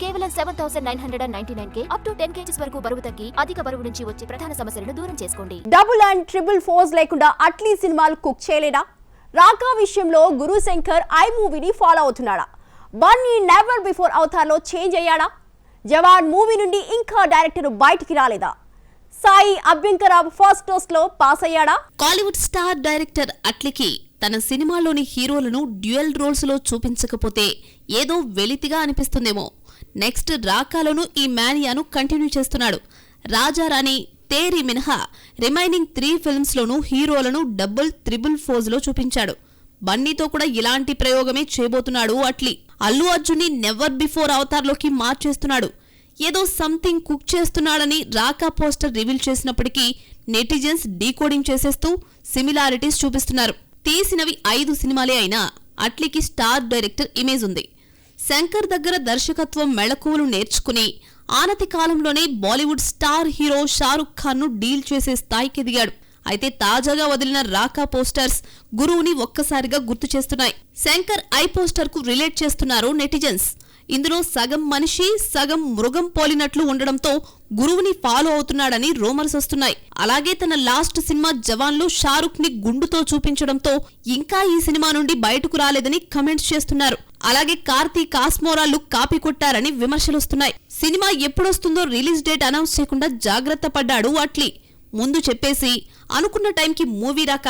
కేవలం 7999K up to 10 kgs వరకు బరువు తగ్గి అధిక బరువు నుంచి వచ్చే ప్రధాన సమస్యలను దూరం చేసుకోండి. డబుల్ అండ్ ట్రిపుల్ ఫోర్స్ లేకుండా అట్లీ సినిమాలు కుక్ చేయలేదా? రాకా విషయంలో గురు శంకర్ ఐ మూవీని ఫాలో అవుతున్నాడా? బన్నీ నెవర్ బిఫోర్ అవతార్లో చేంజ్ అయ్యాడా? జవాన్ మూవీ నుండి ఇంకా డైరెక్టర్ బయటికి రాలేదా? సాయి అభ్యంకర్ ఫస్ట్ టోస్ట్ లో పాస్ అయ్యాడా? కాలీవుడ్ స్టార్ డైరెక్టర్ అట్లీకి తన సినిమాలోని హీరోలను డ్యూయల్ రోల్స్ లో చూపించకపోతే ఏదో వెలితిగా అనిపిస్తుందేమో. నెక్స్ట్ రాకాలోనూ ఈ మేనియాను కంటిన్యూ చేస్తున్నాడు. రాజారాణి, తేరీ మినహా రిమైనింగ్ 3 ఫిల్మ్స్ లోనూ హీరోలను డబుల్ త్రిబుల్ ఫోజ్ లో చూపించాడు. బన్నీతో కూడా ఇలాంటి ప్రయోగమే చేయబోతున్నాడు అట్లీ. అల్లు అర్జున్ని నెవర్ బిఫోర్ అవతార్లోకి మార్చేస్తున్నాడు. ఏదో సంథింగ్ కుక్ చేస్తున్నాడని రాకా పోస్టర్ రివీల్ చేసినప్పటికీ నెటిజన్స్ డీకోడింగ్ చేసేస్తూ సిమిలారిటీస్ చూపిస్తున్నారు. తీసినవి 5 సినిమాలే అయినా అట్లీకి స్టార్ డైరెక్టర్ ఇమేజ్ ఉంది. శంకర్ దగ్గర దర్శకత్వం మెళకువలు నేర్చుకుని ఆనతి కాలంలోనే బాలీవుడ్ స్టార్ హీరో షారుఖ్ ఖాన్ ను డీల్ చేసే స్థాయికి ఎదిగాడు. అయితే తాజాగా వదిలిన రాకా పోస్టర్స్ గురువుని ఒక్కసారిగా గుర్తు చేస్తున్నాయి. శంకర్ ఐ పోస్టర్ కు రిలేట్ చేస్తున్నారు నెటిజన్స్. ఇందులో సగం మనిషి సగం మృగం పోలినట్లు ఉండడంతో గురువుని ఫాలో అవుతున్నాడని రూమర్స్ వస్తున్నాయి. అలాగే తన లాస్ట్ సినిమా జవాన్లో షారుఖ్ ని గుండుతో చూపించడంతో ఇంకా ఈ సినిమా నుండి బయటకు రాలేదని కమెంట్స్ చేస్తున్నారు. అలాగే కార్తీక్ కాస్మోరా లుక్ కాపీ కొట్టారని విమర్శలొస్తున్నాయి. సినిమా ఎప్పుడొస్తుందో రిలీజ్ డేట్ అనౌన్స్ చేయకుండా జాగ్రత్త పడ్డాడు అట్లీ. ముందు చెప్పేసి అనుకున్న టైంకి మూవీ రాక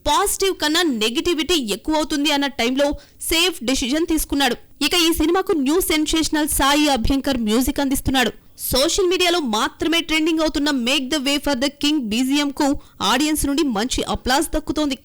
పాజిటివ్ కన్నా నెగిటివిటీ ఎక్కువవుతుంది అన్న టైంలో సేఫ్ డెసిజన్ తీసుకున్నాడు. ఇక ఈ సినిమాకు new sensational Sai Abhyankar music అందిస్తున్నాడు. సోషల్ మీడియాలో మాత్రమే ట్రెండింగ్ అవుతున్న make the way for the king BGM కు ఆడియన్స్ నుండి మంచి అప్లాస్ దక్కుతోంది.